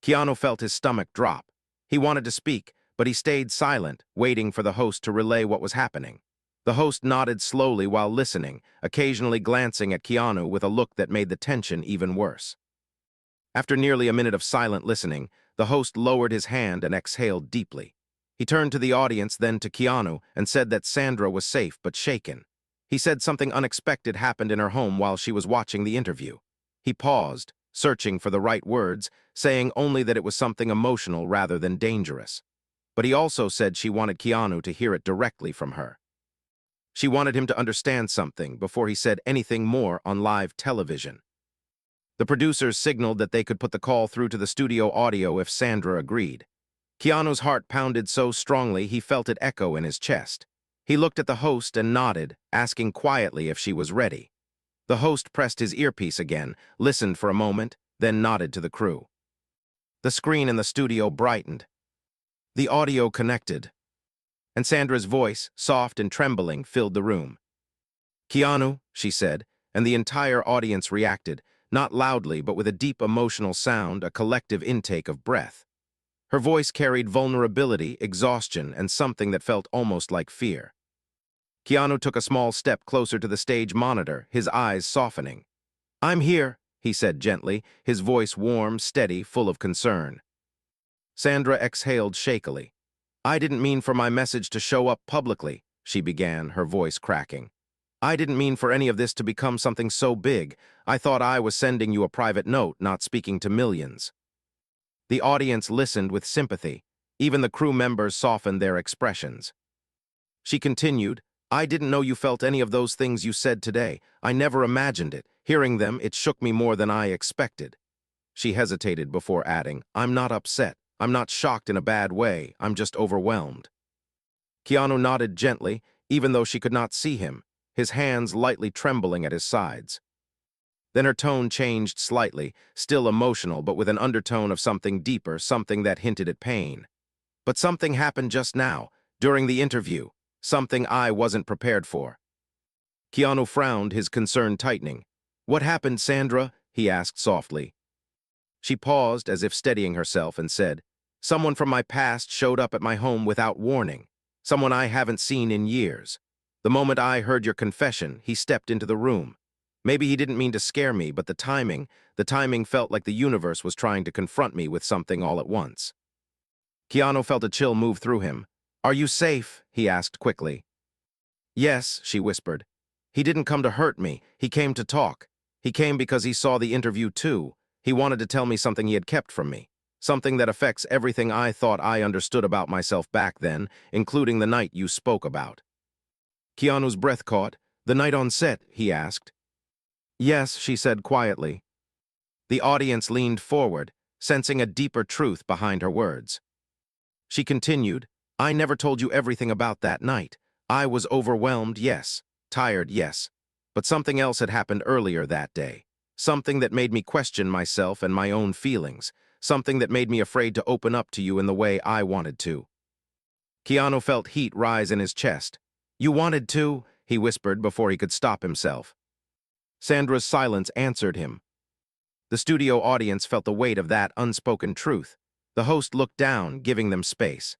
Speaker 1: Keanu felt his stomach drop. He wanted to speak, but he stayed silent, waiting for the host to relay what was happening. The host nodded slowly while listening, occasionally glancing at Keanu with a look that made the tension even worse. After nearly a minute of silent listening, the host lowered his hand and exhaled deeply. He turned to the audience, then to Keanu, and said that Sandra was safe but shaken. He said something unexpected happened in her home while she was watching the interview. He paused, searching for the right words, saying only that it was something emotional rather than dangerous. But he also said she wanted Keanu to hear it directly from her. She wanted him to understand something before he said anything more on live television. The producers signaled that they could put the call through to the studio audio if Sandra agreed. Keanu's heart pounded so strongly he felt it echo in his chest. He looked at the host and nodded, asking quietly if she was ready. The host pressed his earpiece again, listened for a moment, then nodded to the crew. The screen in the studio brightened. The audio connected, and Sandra's voice, soft and trembling, filled the room. "Keanu," she said, and the entire audience reacted, not loudly but with a deep emotional sound, a collective intake of breath. Her voice carried vulnerability, exhaustion, and something that felt almost like fear. Keanu took a small step closer to the stage monitor, his eyes softening. "I'm here," he said gently, his voice warm, steady, full of concern. Sandra exhaled shakily. "I didn't mean for my message to show up publicly," she began, her voice cracking. "I didn't mean for any of this to become something so big. I thought I was sending you a private note, not speaking to millions." The audience listened with sympathy. Even the crew members softened their expressions. She continued, "I didn't know you felt any of those things you said today. I never imagined it. Hearing them, it shook me more than I expected." She hesitated before adding, "I'm not upset. I'm not shocked in a bad way. I'm just overwhelmed." Keanu nodded gently, even though she could not see him, his hands lightly trembling at his sides. Then her tone changed slightly, still emotional but with an undertone of something deeper, something that hinted at pain. "But something happened just now, during the interview, something I wasn't prepared for." Keanu frowned, his concern tightening. "What happened, Sandra?" he asked softly. She paused, as if steadying herself, and said, "Someone from my past showed up at my home without warning. Someone I haven't seen in years. The moment I heard your confession, he stepped into the room. Maybe he didn't mean to scare me, but the timing felt like the universe was trying to confront me with something all at once." Keanu felt a chill move through him. "Are you safe?" he asked quickly. "Yes," she whispered. "He didn't come to hurt me. He came to talk. He came because he saw the interview too. He wanted to tell me something he had kept from me. Something that affects everything I thought I understood about myself back then, including the night you spoke about." Keanu's breath caught. "The night on set?" he asked. "Yes," she said quietly. The audience leaned forward, sensing a deeper truth behind her words. She continued, "I never told you everything about that night. I was overwhelmed, yes. Tired, yes. But something else had happened earlier that day. Something that made me question myself and my own feelings. Something that made me afraid to open up to you in the way I wanted to." Keanu felt heat rise in his chest. "You wanted to?" he whispered before he could stop himself. Sandra's silence answered him. The studio audience felt the weight of that unspoken truth. The host looked down, giving them space.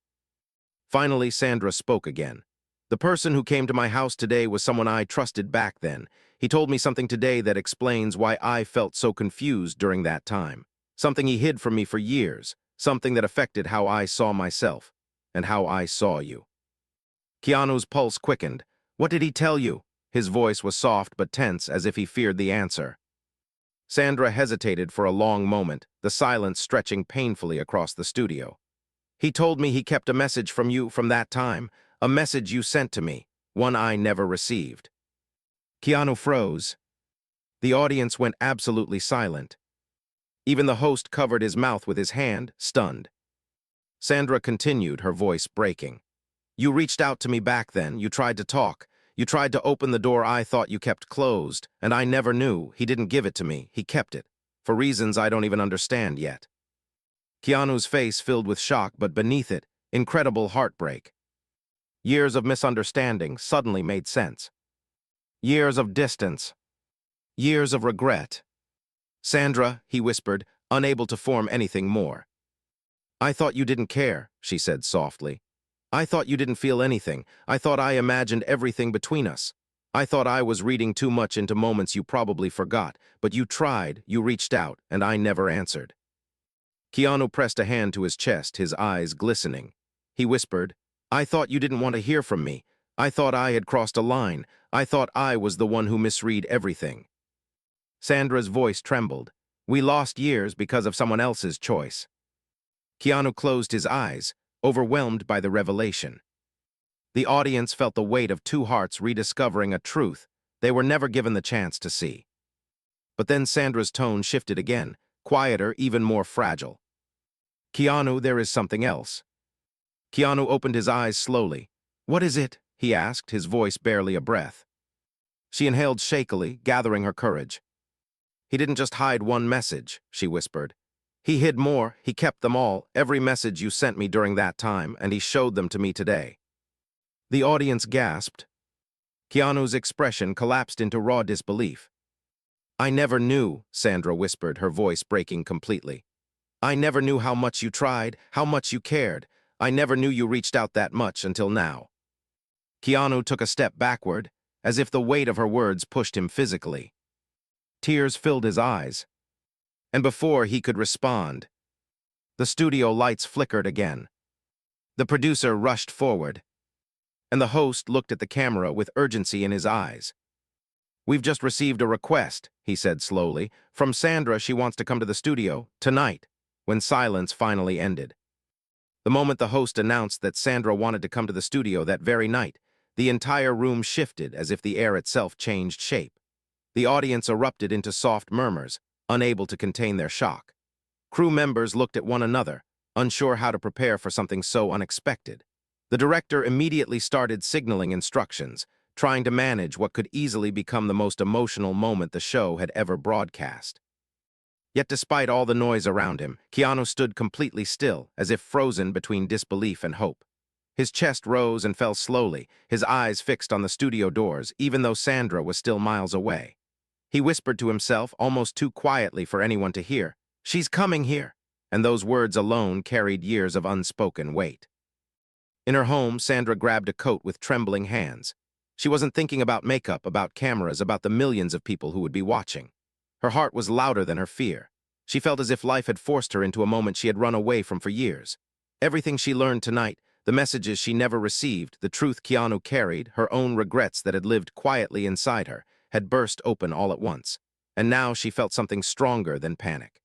Speaker 1: Finally, Sandra spoke again. "The person who came to my house today was someone I trusted back then. He told me something today that explains why I felt so confused during that time. Something he hid from me for years, something that affected how I saw myself and how I saw you." Keanu's pulse quickened. "What did he tell you?" His voice was soft but tense, as if he feared the answer. Sandra hesitated for a long moment, the silence stretching painfully across the studio. "He told me he kept a message from you from that time, a message you sent to me, one I never received." Keanu froze. The audience went absolutely silent. Even the host covered his mouth with his hand, stunned. Sandra continued, her voice breaking. "You reached out to me back then, you tried to talk. You tried to open the door I thought you kept closed, and I never knew. He didn't give it to me, he kept it, for reasons I don't even understand yet." Keanu's face filled with shock, but beneath it, incredible heartbreak. Years of misunderstanding suddenly made sense. Years of distance. Years of regret. "Sandra," he whispered, unable to form anything more. "I thought you didn't care," she said softly. "I thought you didn't feel anything. I thought I imagined everything between us. I thought I was reading too much into moments you probably forgot, but you tried, you reached out, and I never answered." Keanu pressed a hand to his chest, his eyes glistening. He whispered, "I thought you didn't want to hear from me. I thought I had crossed a line. I thought I was the one who misread everything." Sandra's voice trembled. "We lost years because of someone else's choice." Keanu closed his eyes, overwhelmed by the revelation. The audience felt the weight of two hearts rediscovering a truth they were never given the chance to see. But then Sandra's tone shifted again, quieter, even more fragile. "Keanu, there is something else." Keanu opened his eyes slowly. "What is it?" he asked, his voice barely a breath. She inhaled shakily, gathering her courage. "He didn't just hide one message," she whispered. "He hid more, he kept them all, every message you sent me during that time, and he showed them to me today." The audience gasped. Keanu's expression collapsed into raw disbelief. "I never knew," Sandra whispered, her voice breaking completely. I never knew how much you tried, how much you cared. I never knew you reached out that much until now." Keanu took a step backward, as if the weight of her words pushed him physically. Tears filled his eyes, and before he could respond, the studio lights flickered again. The producer rushed forward, and the host looked at the camera with urgency in his eyes. "We've just received a request," he said slowly, "from Sandra. She wants to come to the studio tonight," when silence finally ended. The moment the host announced that Sandra wanted to come to the studio that very night, the entire room shifted as if the air itself changed shape. The audience erupted into soft murmurs, unable to contain their shock. Crew members looked at one another, unsure how to prepare for something so unexpected. The director immediately started signaling instructions, trying to manage what could easily become the most emotional moment the show had ever broadcast. Yet despite all the noise around him, Keanu stood completely still, as if frozen between disbelief and hope. His chest rose and fell slowly, his eyes fixed on the studio doors, even though Sandra was still miles away. He whispered to himself, almost too quietly for anyone to hear, "She's coming here," and those words alone carried years of unspoken weight. In her home, Sandra grabbed a coat with trembling hands. She wasn't thinking about makeup, about cameras, about the millions of people who would be watching. Her heart was louder than her fear. She felt as if life had forced her into a moment she had run away from for years. Everything she learned tonight, the messages she never received, the truth Keanu carried, her own regrets that had lived quietly inside her, had burst open all at once. And now she felt something stronger than panic.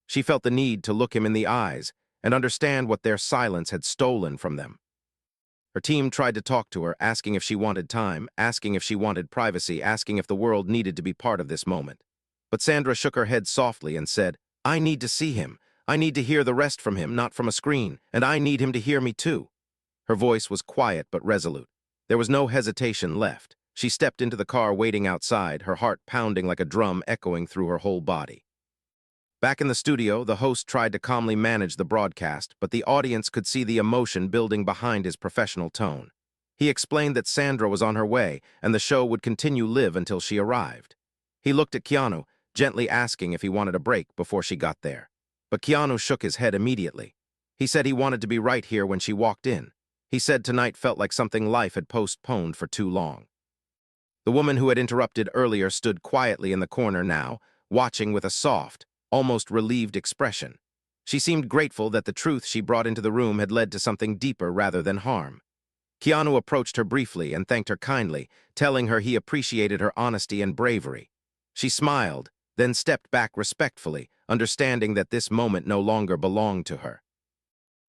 Speaker 1: She felt the need to look him in the eyes and understand what their silence had stolen from them. Her team tried to talk to her, asking if she wanted time, asking if she wanted privacy, asking if the world needed to be part of this moment. But Sandra shook her head softly and said, "I need to see him. I need to hear the rest from him, not from a screen, and I need him to hear me too." Her voice was quiet but resolute. There was no hesitation left. She stepped into the car waiting outside, her heart pounding like a drum echoing through her whole body. Back in the studio, the host tried to calmly manage the broadcast, but the audience could see the emotion building behind his professional tone. He explained that Sandra was on her way, and the show would continue live until she arrived. He looked at Keanu, gently asking if he wanted a break before she got there. But Keanu shook his head immediately. He said he wanted to be right here when she walked in. He said tonight felt like something life had postponed for too long. The woman who had interrupted earlier stood quietly in the corner now, watching with a soft, almost relieved expression. She seemed grateful that the truth she brought into the room had led to something deeper rather than harm. Keanu approached her briefly and thanked her kindly, telling her he appreciated her honesty and bravery. She smiled, then stepped back respectfully, understanding that this moment no longer belonged to her.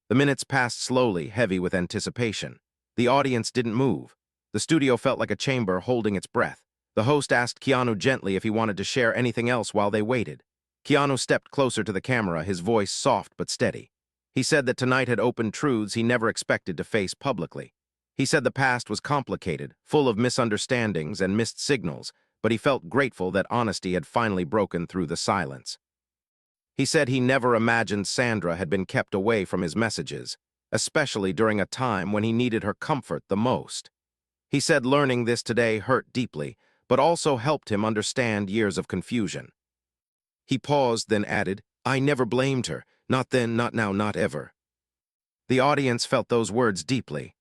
Speaker 1: The minutes passed slowly, heavy with anticipation. The audience didn't move. The studio felt like a chamber holding its breath. The host asked Keanu gently if he wanted to share anything else while they waited. Keanu stepped closer to the camera, his voice soft but steady. He said that tonight had opened truths he never expected to face publicly. He said the past was complicated, full of misunderstandings and missed signals, but he felt grateful that honesty had finally broken through the silence. He said he never imagined Sandra had been kept away from his messages, especially during a time when he needed her comfort the most. He said learning this today hurt deeply, but also helped him understand years of confusion. He paused, then added, "I never blamed her. Not then, not now, not ever." The audience felt those words deeply.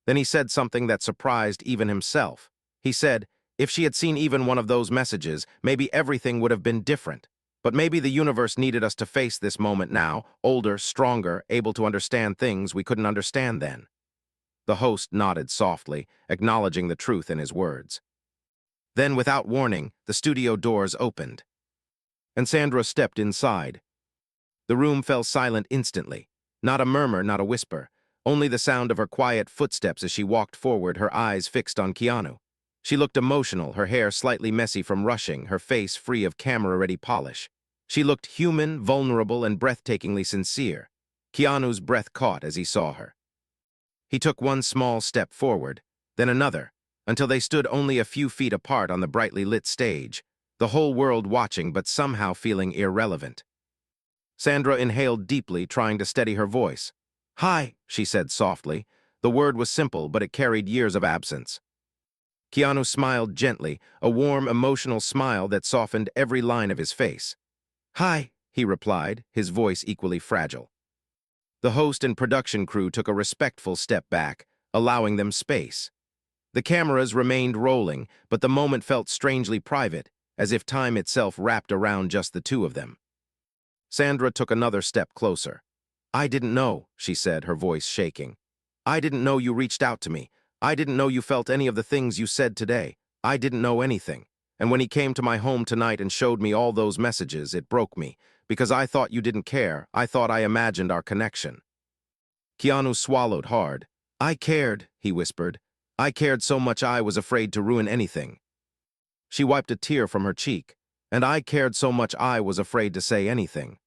Speaker 1: Then he said something that surprised even himself. He said, if she had seen even one of those messages, maybe everything would have been different. But maybe the universe needed us to face this moment now, older, stronger, able to understand things we couldn't understand then. The host nodded softly, acknowledging the truth in his words. Then, without warning, the studio doors opened, and Sandra stepped inside. The room fell silent instantly. Not a murmur, not a whisper. Only the sound of her quiet footsteps as she walked forward, her eyes fixed on Keanu. She looked emotional, her hair slightly messy from rushing, her face free of camera-ready polish. She looked human, vulnerable, and breathtakingly sincere. Keanu's breath caught as he saw her. He took one small step forward, then another, until they stood only a few feet apart on the brightly lit stage, the whole world watching but somehow feeling irrelevant. Sandra inhaled deeply, trying to steady her voice. "Hi," she said softly. The word was simple, but it carried years of absence. Keanu smiled gently, a warm, emotional smile that softened every line of his face. "Hi," he replied, his voice equally fragile. The host and production crew took a respectful step back, allowing them space. The cameras remained rolling, but the moment felt strangely private, as if time itself wrapped around just the two of them. Sandra took another step closer. "I didn't know," she said, her voice shaking. "I didn't know you reached out to me. I didn't know you felt any of the things you said today. I didn't know anything. And when he came to my home tonight and showed me all those messages, it broke me, because I thought you didn't care. I thought I imagined our connection." Keanu swallowed hard. "I cared," he whispered. "I cared so much I was afraid to ruin anything." She wiped a tear from her cheek. "And I cared so much I was afraid to say anything."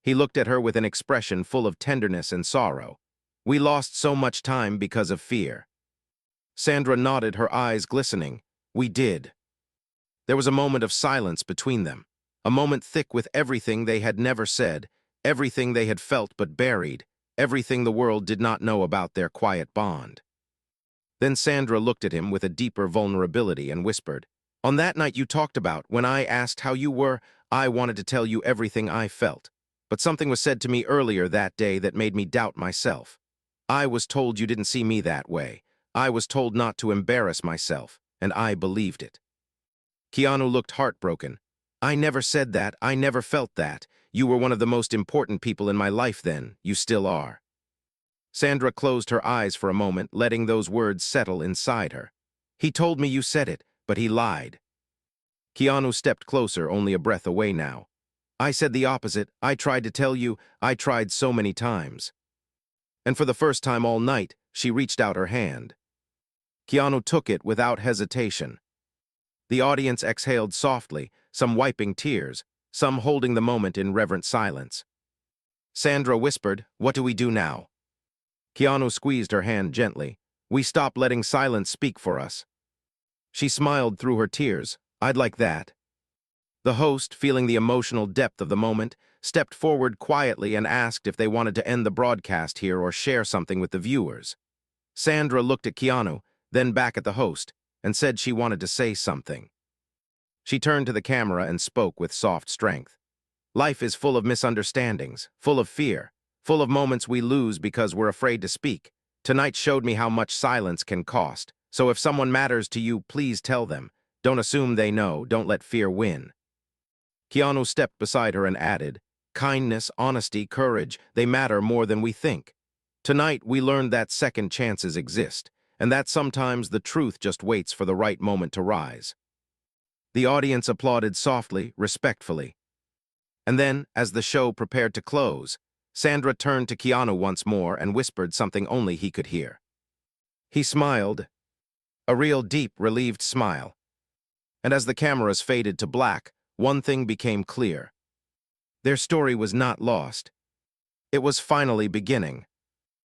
Speaker 1: He looked at her with an expression full of tenderness and sorrow. "We lost so much time because of fear." Sandra nodded, her eyes glistening. "We did." There was a moment of silence between them, a moment thick with everything they had never said, everything they had felt but buried, everything the world did not know about their quiet bond. Then Sandra looked at him with a deeper vulnerability and whispered, "On that night you talked about, when I asked how you were, I wanted to tell you everything I felt. But something was said to me earlier that day that made me doubt myself. I was told you didn't see me that way. I was told not to embarrass myself, and I believed it." Keanu looked heartbroken. "I never said that. I never felt that. You were one of the most important people in my life then. You still are." Sandra closed her eyes for a moment, letting those words settle inside her. "He told me you said it, but he lied." Keanu stepped closer, only a breath away now. "I said the opposite. I tried to tell you. I tried so many times." And for the first time all night, she reached out her hand. Keanu took it without hesitation. The audience exhaled softly, some wiping tears, some holding the moment in reverent silence. Sandra whispered, "What do we do now?" Keanu squeezed her hand gently. "We stop letting silence speak for us." She smiled through her tears. "I'd like that." The host, feeling the emotional depth of the moment, stepped forward quietly and asked if they wanted to end the broadcast here or share something with the viewers. Sandra looked at Keanu, then back at the host, and said she wanted to say something. She turned to the camera and spoke with soft strength. "Life is full of misunderstandings, full of fear, full of moments we lose because we're afraid to speak. Tonight showed me how much silence can cost. So if someone matters to you, please tell them. Don't assume they know. Don't let fear win." Keanu stepped beside her and added, "Kindness, honesty, courage, they matter more than we think. Tonight, we learned that second chances exist, and that sometimes the truth just waits for the right moment to rise." The audience applauded softly, respectfully. And then, as the show prepared to close, Sandra turned to Keanu once more and whispered something only he could hear. He smiled, a real deep, relieved smile. And as the cameras faded to black, one thing became clear. Their story was not lost. It was finally beginning.